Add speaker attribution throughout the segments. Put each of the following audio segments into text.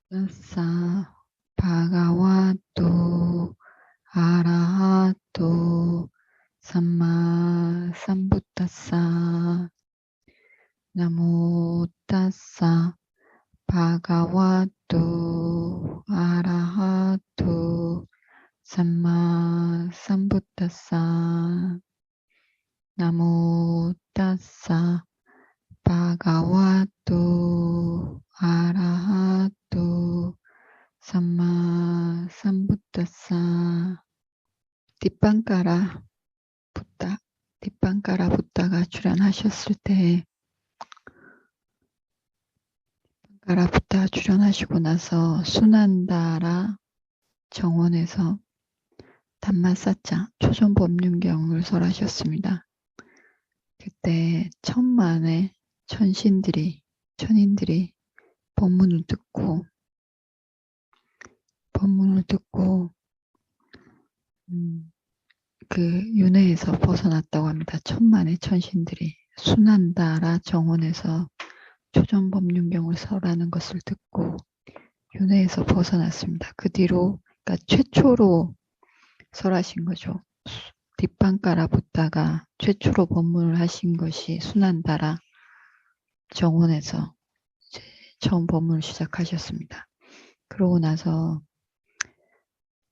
Speaker 1: tassa bhagavato arahato samma sambuddhassa. Namo tassa bhagavato arahato samma sambuddhassa. Namo tassa bhagavato arahato sam마 sambuddhassa. 뒷방가라 붓다. 뒷방가라 붓다가 출연하셨을 때, 뒷방가라 붓다 출연하시고 나서 수난다라 정원에서 담마사자 초전법륜경을 설하셨습니다. 그때 천만의 천인들이 법문을 듣고 그 윤회에서 벗어났다고 합니다. 천만의 천신들이 수난다라 정원에서 초전법륜경을 설하는 것을 듣고 윤회에서 벗어났습니다. 그 뒤로 그러니까 최초로 설하신 거죠. 뒷방가라 붓다가 최초로 법문을 하신 것이 수난다라 정원에서 이제 처음 법문을 시작하셨습니다. 그러고 나서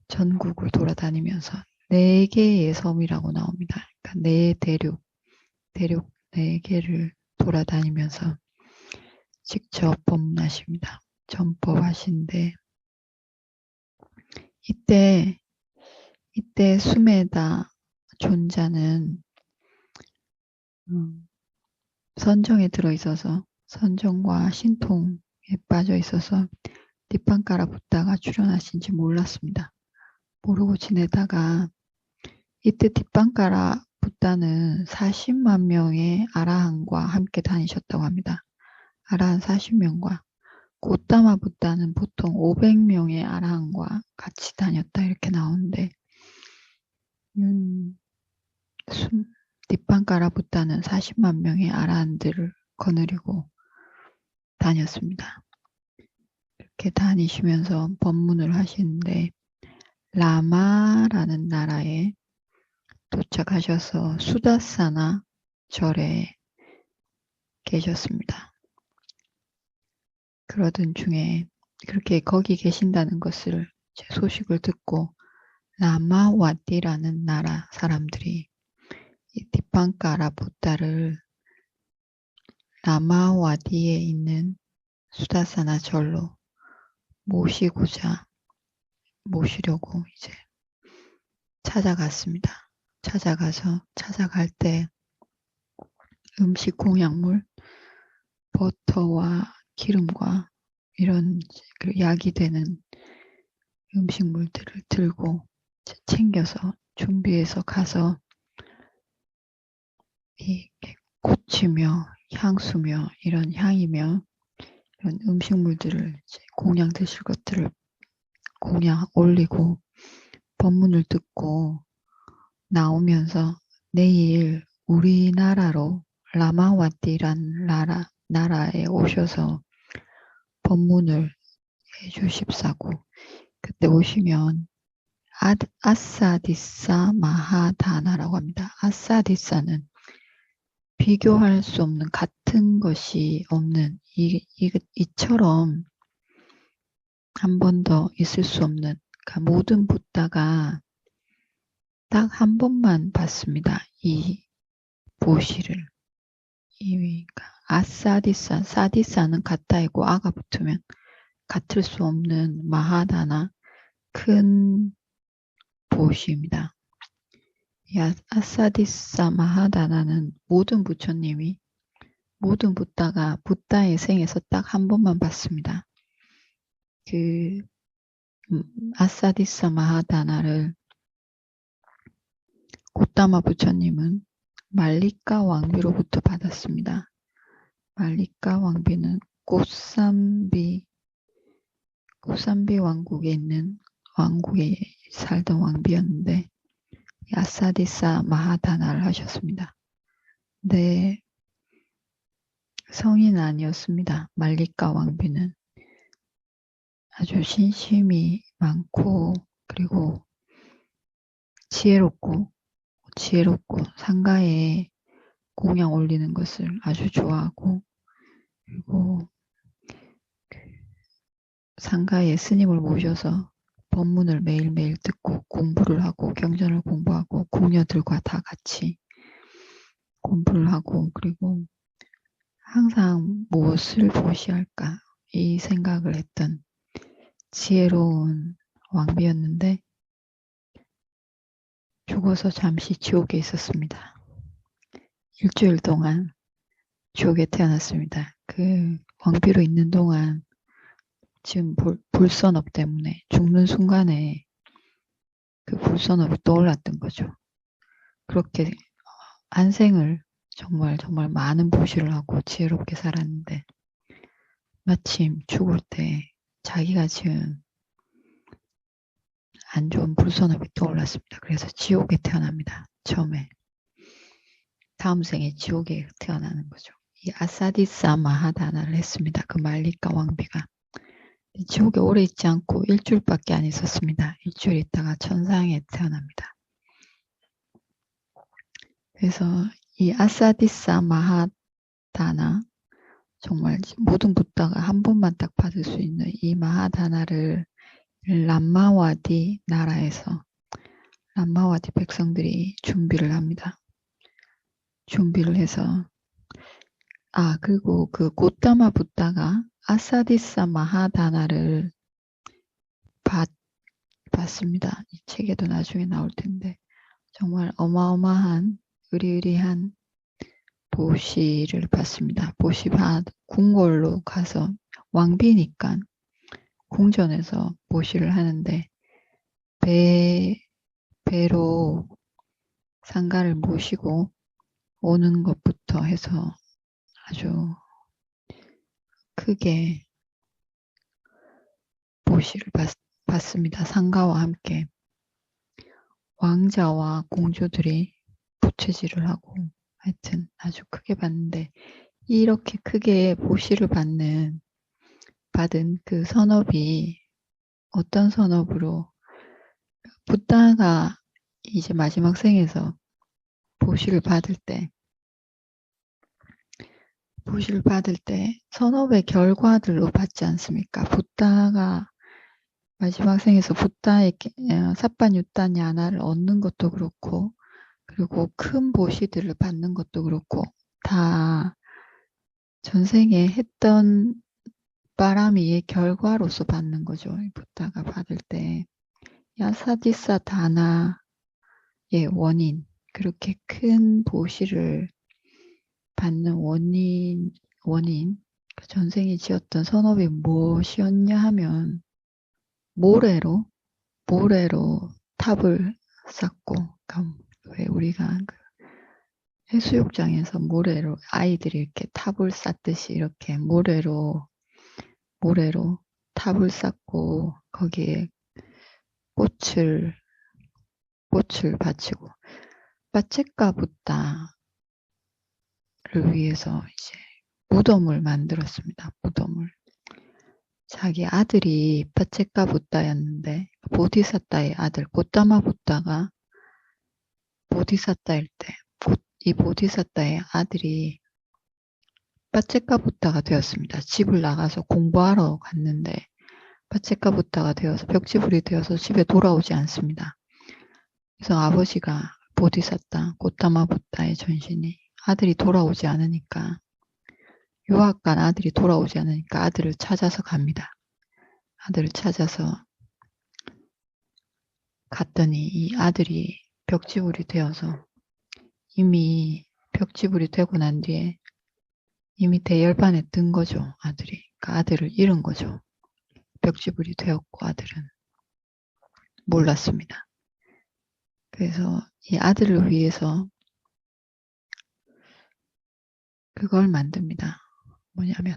Speaker 1: 전국을 돌아다니면서 4개의 섬이라고 나옵니다. 그러니까 대륙 4개를 돌아다니면서 직접 법문하십니다. 전법하신데 이때 수메다 존자는 선정에 들어있어서 선정과 신통에 빠져 있어서 뒷방가라 붓다가 출연하신지 몰랐습니다. 모르고 지내다가 이때 뒷방가라 붓다는 40만 명의 아라한과 함께 다니셨다고 합니다. 아라한 40명과 고따마 붓다는 보통 500명의 아라한과 같이 다녔다 이렇게 나오는데 뒷방가라 붓다는 40만 명의 아라한들을 거느리고 다녔습니다. 이렇게 다니시면서 법문을 하시는데 라마라는 나라에 도착하셔서 수다사나 절에 계셨습니다. 그러던 중에 그렇게 거기 계신다는 것을 소식을 듣고 라마와디라는 나라 사람들이 이 뒷방가라 붓다를 라마와디에 있는 수다사나 절로 모시려고 이제 찾아갔습니다. 찾아갈 때 음식 공약물, 버터와 기름과 이런 약이 되는 음식물들을 들고 챙겨서 준비해서 가서 이 꽃이며 향수며 이런 향이며 이런 음식물들을 공양 드실 것들을 공양 올리고 법문을 듣고 나오면서 내일 우리나라로 라마와디란 나라에 오셔서 법문을 해주십사고 그때 오시면 아사디사 마하다나라고 합니다. 아사디사는 비교할 수 없는 같은 것이 없는 이처럼 한 번 더 있을 수 없는 그러니까 모든 붓다가 딱 한 번만 봤습니다. 이 보시를 그러니까 사디사는 같다이고 아가 붙으면 같을 수 없는 마하다나 큰 보시입니다. 이 아사디사 마하다나는 모든 부처님이 모든 붓다가 붓다의 생에서 딱 한 번만 봤습니다. 그 아사디사 마하다나를 고따마 부처님은 말리까 왕비로부터 받았습니다. 말리까 왕비는 고삼비 왕국에 있는 왕국에 살던 왕비였는데 아사디사 마하다나를 하셨습니다. 근데 성인 아니었습니다. 말리까 왕비는 아주 신심이 많고, 그리고 지혜롭고 상가에 공양 올리는 것을 아주 좋아하고, 그리고 상가에 스님을 모셔서 법문을 매일매일 듣고 공부를 하고 경전을 공부하고 공녀들과 다 같이 공부를 하고, 그리고 항상 무엇을 보시할까 이 생각을 했던 지혜로운 왕비였는데 죽어서 잠시 지옥에 있었습니다. 일주일 동안 지옥에 태어났습니다. 그 왕비로 있는 동안 지금 불선업 때문에 죽는 순간에 그 불선업이 떠올랐던 거죠. 그렇게 한 생을 정말 많은 보시를 하고 지혜롭게 살았는데 마침 죽을 때 자기가 지은 안 좋은 불선업이 떠올랐습니다. 그래서 지옥에 태어납니다. 처음에. 다음 생에 지옥에 태어나는 거죠. 이 아사디사 마하다나를 했습니다. 그 말리카 왕비가. 지옥에 오래 있지 않고 일주일밖에 안 있었습니다. 일주일 있다가 천상에 태어납니다. 그래서 이 아사디사 마하다나, 정말 모든 붓다가 한 번만 딱 받을 수 있는 이 마하다나를 람마와디 나라에서 람마와디 백성들이 준비를 합니다. 준비를 해서 그리고 그 고타마 붓다가 아사디사 마하다나를 받습니다. 이 책에도 나중에 나올 텐데 정말 어마어마한 의리의리한 보시를 받습니다. 보시받 궁궐로 가서 왕비니까 궁전에서 보시를 하는데 배로 상가를 모시고 오는 것부터 해서 아주 크게 보시를 받습니다. 상가와 함께 왕자와 공주들이 부채질을 하고 하여튼 아주 크게 받는데 이렇게 크게 보시를 받은 그 선업이 어떤 선업으로 붓다가 이제 마지막 생에서 보시를 받을 때 선업의 결과들로 받지 않습니까? 붓다가 마지막 생에서 붓다에게 삿바뉴타냐나를 얻는 것도 그렇고 그리고 큰 보시들을 받는 것도 그렇고 다 전생에 했던 바람이의 결과로서 받는 거죠. 붓다가 받을 때 야사디사 다나의 원인, 그렇게 큰 보시를 받는 원인, 그 전생에 지었던 선업이 무엇이었냐 하면 모래로 탑을 쌓고, 왜 우리가 그 해수욕장에서 모래로 아이들이 이렇게 탑을 쌓듯이 이렇게 모래로 탑을 쌓고 거기에 꽃을 바치고 빠체카 붓다를 위해서 이제 무덤을 만들었습니다. 무덤을. 자기 아들이 빠체카 붓다였는데 보디사타의 아들 고타마 붓다가 보디사타일 때 이 보디사타의 아들이 빠체카 붓다가 되었습니다. 집을 나가서 공부하러 갔는데 빠체카 붓다가 되어서 벽지불이 되어서 집에 돌아오지 않습니다. 그래서 아버지가 보디사타 고타마 붓다의 전신이 아들이 돌아오지 않으니까 유학 간 아들이 돌아오지 않으니까 아들을 찾아서 갑니다. 아들을 찾아서 갔더니 이 아들이 벽지불이 되어서 이미 벽지불이 되고 난 뒤에 이미 대열반에 든 거죠. 아들이. 그러니까 아들을 잃은 거죠. 벽지불이 되었고 아들은 몰랐습니다. 그래서 이 아들을 위해서 그걸 만듭니다. 뭐냐면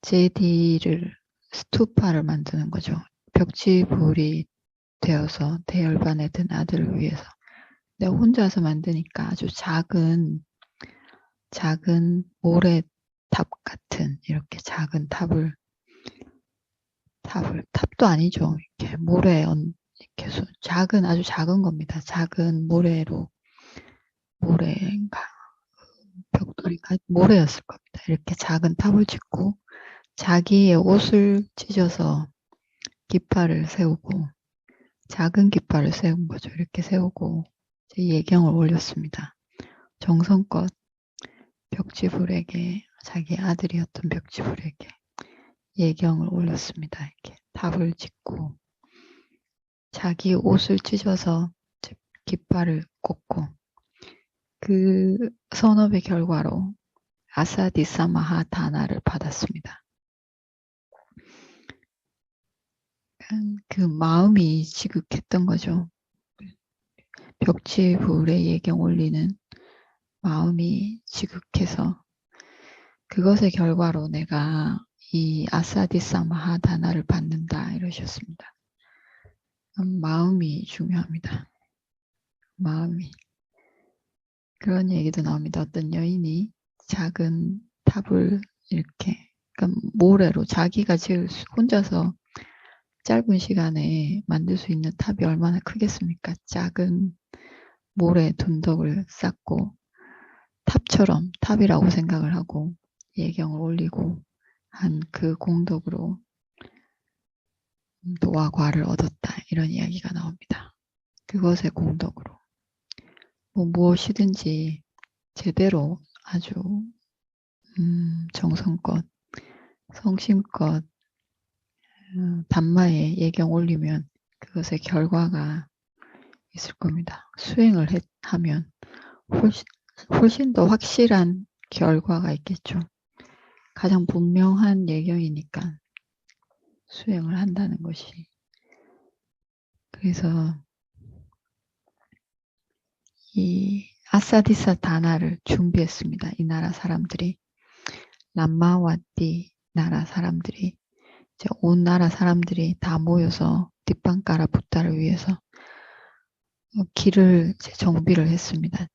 Speaker 1: 제디를 스투파를 만드는 거죠. 벽지불이 되어서 대열반에 든 아들을 위해서. 내가 혼자서 만드니까 아주 작은 모래탑 같은 이렇게 작은 탑도 아니죠. 이렇게 모래, 이렇게 아주 작은 겁니다. 작은 모래로, 모래인가, 벽돌이가 모래였을 겁니다. 이렇게 작은 탑을 짓고, 자기의 옷을 찢어서 깃발을 세우고, 작은 깃발을 세운 거죠. 이렇게 세우고, 예경을 올렸습니다. 정성껏 벽지불에게, 자기 아들이었던 벽지불에게 예경을 올렸습니다. 이렇게 탑을 짓고, 자기 옷을 찢어서 깃발을 꽂고, 그 선업의 결과로 아사디사마하다나를 받았습니다. 그 마음이 지극했던 거죠. 벽지불에 예경 올리는 마음이 지극해서 그것의 결과로 내가 이 아사디사마하다나를 받는다 이러셨습니다. 마음이 중요합니다. 마음이. 그런 얘기도 나옵니다. 어떤 여인이 작은 탑을 이렇게 그러니까 모래로 자기가 혼자서 짧은 시간에 만들 수 있는 탑이 얼마나 크겠습니까? 작은 모래 둔덕을 쌓고 탑이라고 생각을 하고 예경을 올리고 한 그 공덕으로 노와 과를 얻었다. 이런 이야기가 나옵니다. 그것의 공덕으로 무엇이든지 제대로 아주 정성껏 성심껏 단마에 예경 올리면 그것의 결과가 있을 겁니다. 수행을 하면 훨씬 더 확실한 결과가 있겠죠. 가장 분명한 예경이니까 수행을 한다는 것이. 그래서 이 아사디사 다나를 준비했습니다. 이 나라 사람들이. 람마와띠 나라 사람들이 이제 온 나라 사람들이 다 모여서 뒷방가라 붓다를 위해서 길을 정비를 했습니다.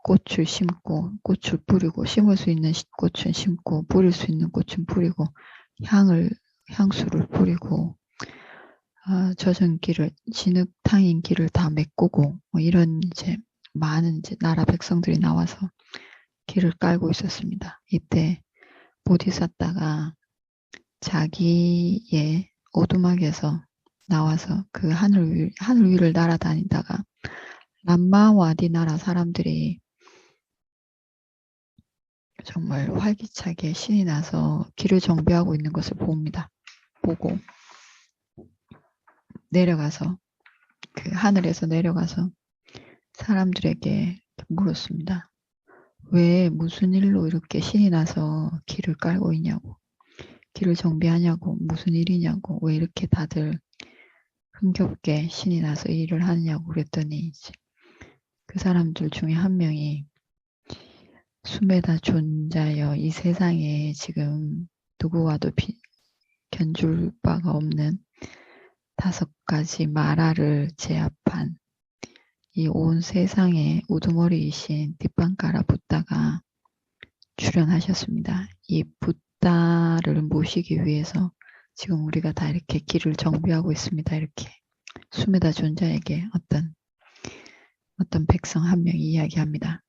Speaker 1: 꽃을 심고 꽃을 뿌리고 심을 수 있는 꽃은 심고 뿌릴 수 있는 꽃은 뿌리고 향수를 뿌리고 젖은 길을 진흙탕인 길을 다 메꾸고 이런 이제 많은 이제 나라 백성들이 나와서 길을 깔고 있었습니다. 이때 보디사tta가 자기의 오두막에서 나와서 그 하늘 위를 날아다니다가 람마와디 나라 사람들이 정말 활기차게 신이 나서 길을 정비하고 있는 것을 보고 내려가서 그 하늘에서 내려가서 사람들에게 물었습니다. 왜 무슨 일로 이렇게 신이 나서 길을 깔고 있냐고, 길을 정비하냐고, 무슨 일이냐고, 왜 이렇게 다들 흥겹게 신이 나서 일을 하느냐고 그랬더니 이제 그 사람들 중에 한 명이 수메다 존자여 이 세상에 지금 누구와도 견줄 바가 없는 5가지 마라를 제압한 이 온 세상에 우두머리이신 뒷방가라 붓다가 출연하셨습니다. 이 붓다를 모시기 위해서 지금 우리가 다 이렇게 길을 정비하고 있습니다. 이렇게 수메다 존자에게 어떤 백성 한 명이 이야기합니다.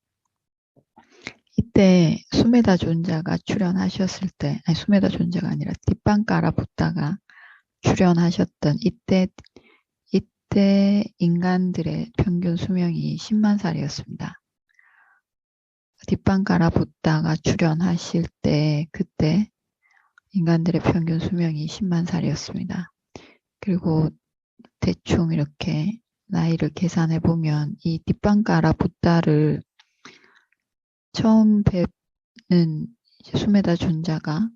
Speaker 1: 이때 수메다 존자가 출연하셨을 때, 아니 수메다 존자가 아니라 뒷방가라 붓다가 출연하셨던 이때 인간들의 평균 수명이 10만 살이었습니다. 뒷방가라 붓다가 출연하실 때 그때 인간들의 평균 수명이 10만 살이었습니다. 그리고 대충 이렇게 나이를 계산해 보면 이 뒷방가라 붓다를 처음 뵙는 수메다 존자가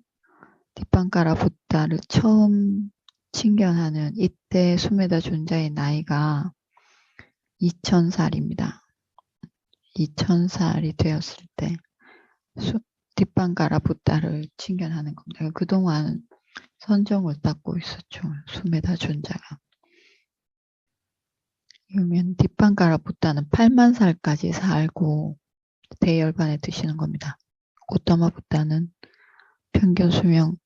Speaker 1: 뒷방가라 붓다를 처음 친견하는 이때 수메다 존자의 나이가 2000살입니다. 2000살이 되었을 때 뒷방가라 붓다를 친견하는 겁니다. 그동안 선정을 닦고 있었죠. 수메다 존자가. 그러면 뒷방가라 붓다는 8만 살까지 살고 대열반에 드시는 겁니다. 고타마 붓다는 평균 수명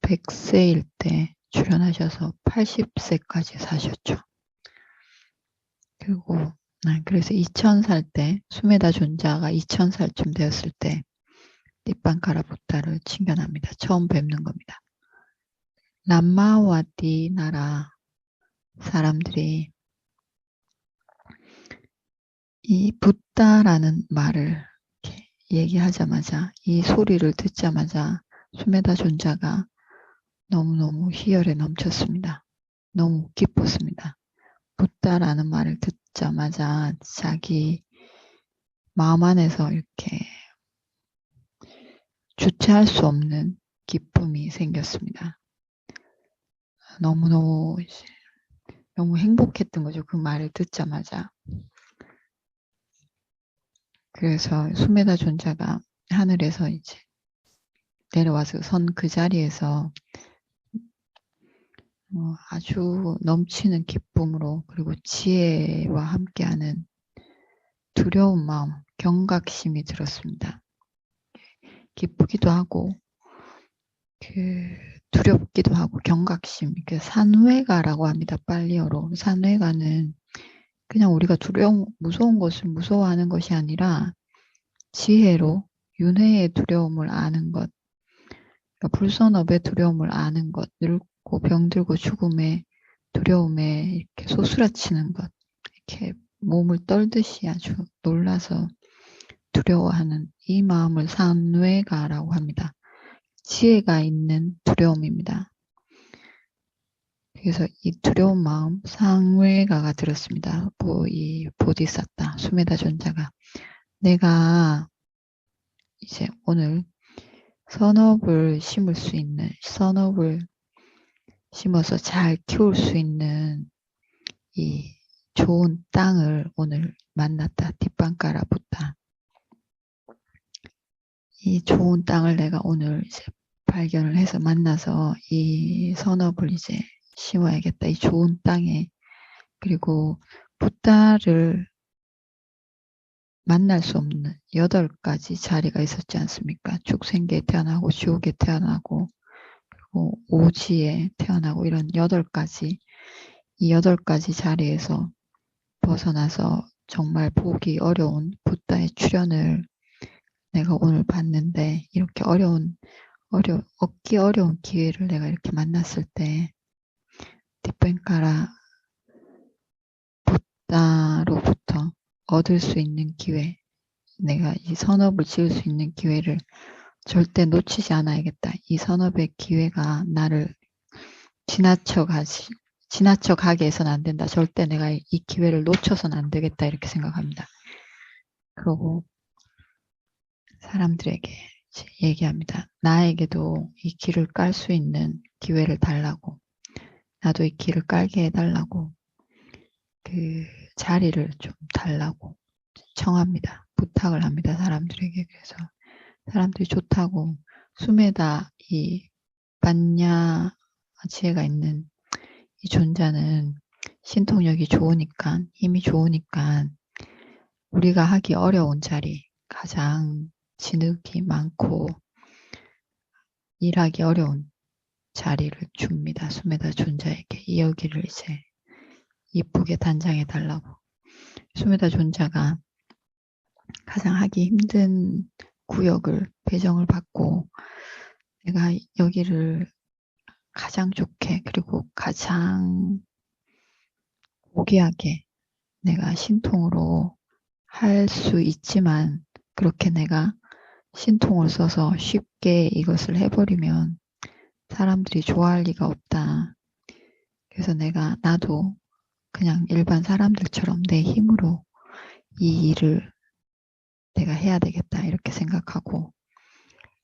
Speaker 1: 100세일 때 출연하셔서 80세까지 사셨죠. 그리고 그래서 2000살 때 수메다 존자가 2000살쯤 되었을 때 띠빵카라 부타를 칭견합니다. 처음 뵙는 겁니다. 람마와티 나라 사람들이 이 붓다라는 말을 이렇게 얘기하자마자 이 소리를 듣자마자 수메다 존자가 너무너무 희열에 넘쳤습니다. 너무 기뻤습니다. 붓다라는 말을 듣자마자 자기 마음 안에서 이렇게 주체할 수 없는 기쁨이 생겼습니다. 너무 행복했던 거죠. 그 말을 듣자마자. 그래서 수메다 존자가 하늘에서 이제 내려와서 선 그 자리에서 아주 넘치는 기쁨으로 그리고 지혜와 함께하는 두려운 마음, 경각심이 들었습니다. 기쁘기도 하고 두렵기도 하고 경각심, 산회가라고 합니다. 팔리어로. 산회가는 그냥 우리가 무서운 것을 무서워하는 것이 아니라 지혜로 윤회의 두려움을 아는 것, 그러니까 불선업의 두려움을 아는 것, 늙고 병들고 죽음의 두려움에 이렇게 소스라치는 것, 이렇게 몸을 떨듯이 아주 놀라서 두려워하는 이 마음을 산회가라고 합니다. 지혜가 있는 두려움입니다. 그래서 이 두려운 마음, 상회가가 들었습니다. 이 보디사타, 수메다 존자가 내가 이제 오늘 선업을 심을 수 있는, 선업을 심어서 잘 키울 수 있는 이 좋은 땅을 오늘 만났다. 뒷방가라 붙다. 이 좋은 땅을 내가 오늘 이제 발견을 해서 만나서 이 선업을 이제 심어야겠다. 이 좋은 땅에. 그리고 붓다를 만날 수 없는 8가지 자리가 있었지 않습니까? 축생계에 태어나고 지옥에 태어나고 그리고 오지에 태어나고 이런 8가지, 이 8가지 자리에서 벗어나서 정말 보기 어려운 붓다의 출현을 내가 오늘 봤는데 이렇게 얻기 어려운 기회를 내가 이렇게 만났을 때 뒷뱅카라 붓다로부터 얻을 수 있는 기회, 내가 이 선업을 지을 수 있는 기회를 절대 놓치지 않아야겠다. 이 선업의 기회가 나를 지나쳐가게 해서는 안 된다. 절대 내가 이 기회를 놓쳐서는 안 되겠다. 이렇게 생각합니다. 그리고 사람들에게 얘기합니다. 나에게도 이 길을 깔 수 있는 기회를 달라고, 나도 이 길을 깔게 해달라고, 그 자리를 좀 달라고 청합니다. 부탁을 합니다. 사람들에게. 그래서 사람들이 좋다고 수메다 이 반야 지혜가 있는 이 존자는 신통력이 좋으니까, 힘이 좋으니까 우리가 하기 어려운 자리, 가장 진흙이 많고 일하기 어려운 자리를 줍니다. 수메다 존자에게. 이 여기를 이제 이쁘게 단장해 달라고. 수메다 존자가 가장 하기 힘든 구역을 배정을 받고 내가 여기를 가장 좋게 그리고 가장 고귀하게 내가 신통으로 할 수 있지만 그렇게 내가 신통을 써서 쉽게 이것을 해버리면 사람들이 좋아할 리가 없다. 그래서 나도 그냥 일반 사람들처럼 내 힘으로 이 일을 내가 해야 되겠다 이렇게 생각하고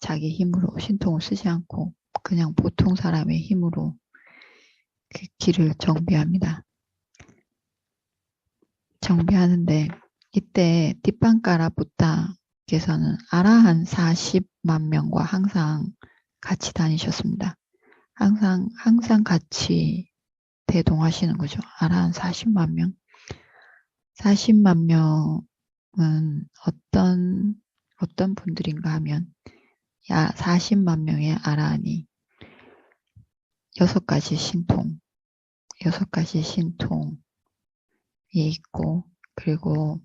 Speaker 1: 자기 힘으로 신통을 쓰지 않고 그냥 보통 사람의 힘으로 그 길을 정비합니다. 정비하는데 이때 뒷방가라 부타께서는 아라한 40만 명과 항상 같이 다니셨습니다. 항상 같이 대동하시는 거죠. 아라한 40만 명. 40만 명은 어떤 분들인가 하면 40만 명의 아라한이 6가지 신통이 있고, 그리고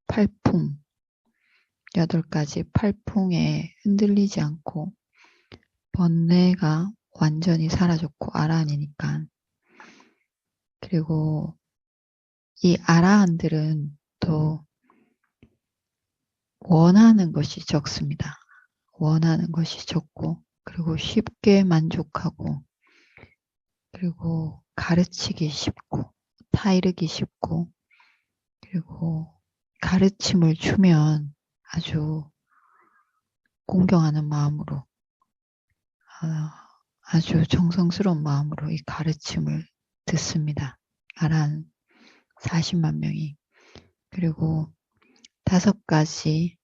Speaker 1: 팔풍, 8가지 팔풍에 흔들리지 않고 번뇌가 완전히 사라졌고 아라한이니까. 그리고 이 아라한들은 또 원하는 것이 적습니다. 원하는 것이 적고, 그리고 쉽게 만족하고, 그리고 가르치기 쉽고, 타이르기 쉽고, 그리고 가르침을 주면 아주 공경하는 마음으로, 아주 정성스러운 마음으로 이 가르침을 듣습니다. 아란 40만 명이. 그리고 5가지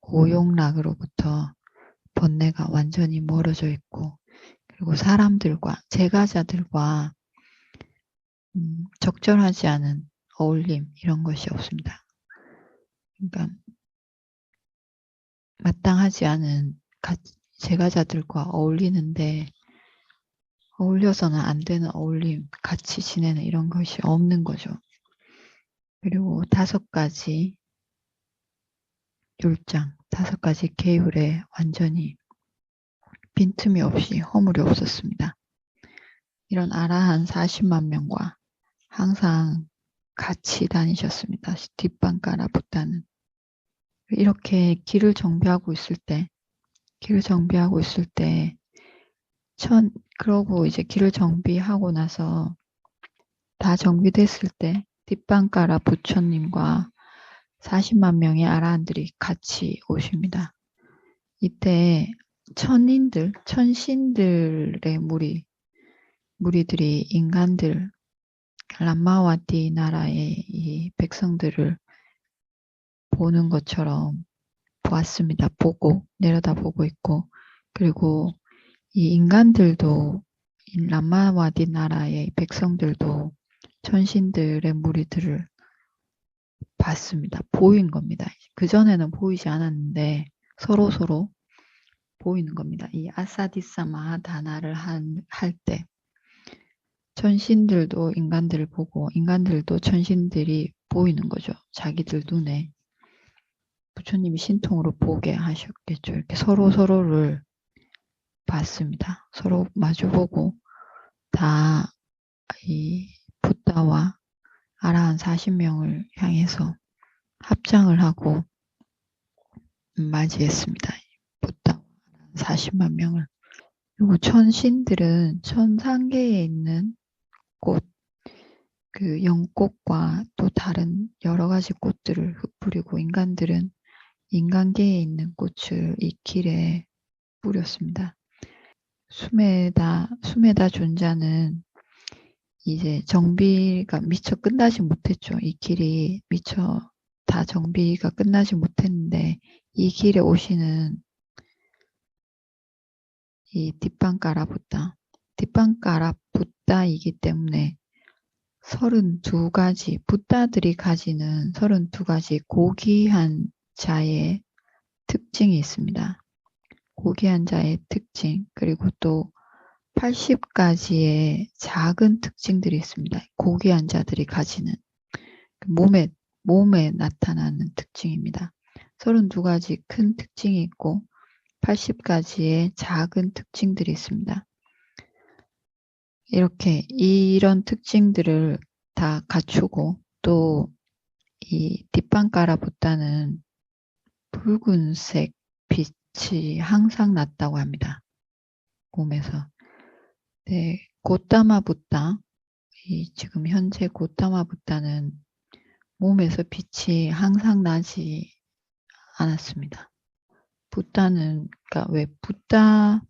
Speaker 1: 오용락으로부터 번뇌가 완전히 멀어져 있고, 그리고 사람들과, 제가자들과 적절하지 않은 어울림, 이런 것이 없습니다. 그러니까 마땅하지 않은 제가자들과 어울리는데 어울려서는 안 되는 어울림, 같이 지내는 이런 것이 없는 거죠. 그리고 5가지 율장, 5가지 계율에 완전히 빈틈이 없이 허물이 없었습니다. 이런 아라한 40만 명과 항상 같이 다니셨습니다. 뒷방가라 붓다는. 이렇게 길을 정비하고 있을 때, 그러고 이제 길을 정비하고 나서 다 정비됐을 때, 뒷방가라 부처님과 40만 명의 아라한들이 같이 오십니다. 이때 천신들의 무리들이 인간들, 람마와티 나라의 이 백성들을 보는 것처럼 보았습니다. 내려다보고 있고, 그리고 이 인간들도, 이 람마와디 나라의 백성들도 천신들의 무리들을 봤습니다. 보인 겁니다. 그전에는 보이지 않았는데 서로 보이는 겁니다. 이 아사디사 마하다나를 할 때 천신들도 인간들을 보고 인간들도 천신들이 보이는 거죠. 자기들 눈에. 부처님이 신통으로 보게 하셨겠죠. 이렇게 서로를 봤습니다. 서로 마주보고 다 이 부다와 아라한 40명을 향해서 합장을 하고 맞이했습니다. 부다 40만 명을. 그리고 천신들은 천상계에 있는 꽃, 그 영꽃과 또 다른 여러 가지 꽃들을 흩뿌리고 인간들은 인간계에 있는 꽃을 이 길에 뿌렸습니다. 수메다 존자는 이제 정비가 미처 끝나지 못했죠. 이 길이 미처 다 정비가 끝나지 못했는데 이 길에 오시는 이 뒷방가라 붓다이기 때문에 32가지 붓다들이 가지는 32가지 고귀한 자의 특징이 있습니다. 고귀한 자의 특징, 그리고 또 80가지의 작은 특징들이 있습니다. 고귀한 자들이 가지는 몸에 나타나는 특징입니다. 32가지 큰 특징이 있고 80가지의 작은 특징들이 있습니다. 이렇게 이런 특징들을 다 갖추고 또 이 뒷방가라보다는 붉은색 빛이 항상 났다고 합니다. 몸에서. 네, 고타마 붓다, 지금 현재 고타마 붓다는 몸에서 빛이 항상 나지 않았습니다. 붓다는, 그러니까 왜 붓다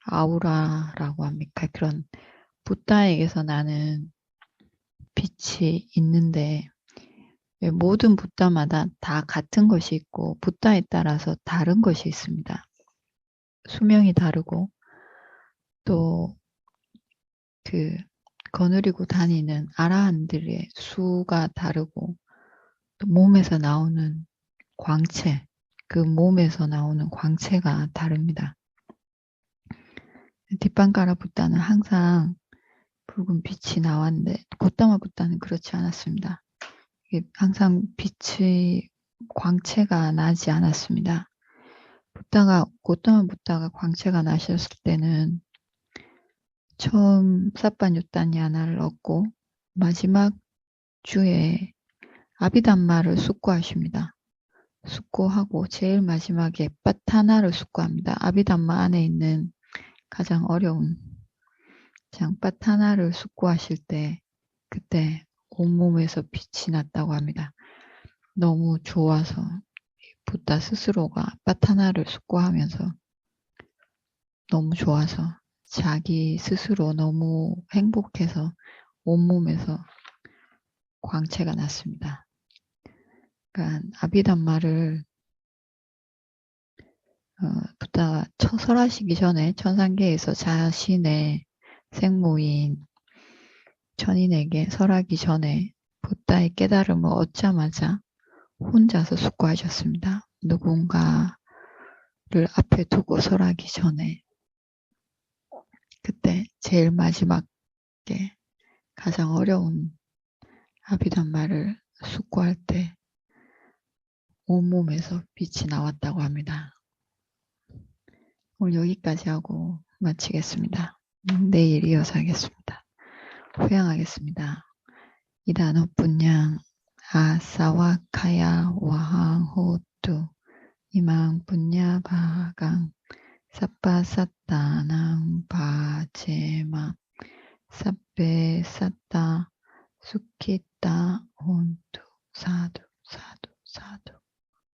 Speaker 1: 아우라라고 합니까? 그런 붓다에게서 나는 빛이 있는데 왜 모든 붓다마다 다 같은 것이 있고 붓다에 따라서 다른 것이 있습니다. 수명이 다르고 또 그 거느리고 다니는 아라한들의 수가 다르고 또 몸에서 나오는 광채, 그 몸에서 나오는 광채가 다릅니다. 뒷방가라 붓다는 항상 붉은 빛이 나왔는데 고타마 붓다는 그렇지 않았습니다. 항상 빛의 광채가 나지 않았습니다. 고타마 붓다가 광채가 나셨을 때는 처음 사빠뉴타냐나를 얻고 마지막 주에 아비담마를 숙고하십니다. 숙고하고 제일 마지막에 빠타나를 숙고합니다. 아비담마 안에 있는 가장 어려운 빠타나를 숙고하실 때 그때 온몸에서 빛이 났다고 합니다. 너무 좋아서 부다 스스로가 빠타나를 숙고하면서 너무 좋아서 자기 스스로 너무 행복해서 온몸에서 광채가 났습니다. 그러니까 아비담마를 부다가 설하시기 전에 천상계에서 자신의 생모인 천인에게 설하기 전에 부다의 깨달음을 얻자마자 혼자서 숙고하셨습니다. 누군가를 앞에 두고 설하기 전에 그때 제일 마지막에 가장 어려운 아비담마를 숙고할 때 온몸에서 빛이 나왔다고 합니다. 오늘 여기까지 하고 마치겠습니다. 내일 이어서 하겠습니다. 회양하겠습니다. 이다노 분양 아사와 카야 와항 호투 이망 분야 바강 사빠사따낭 바제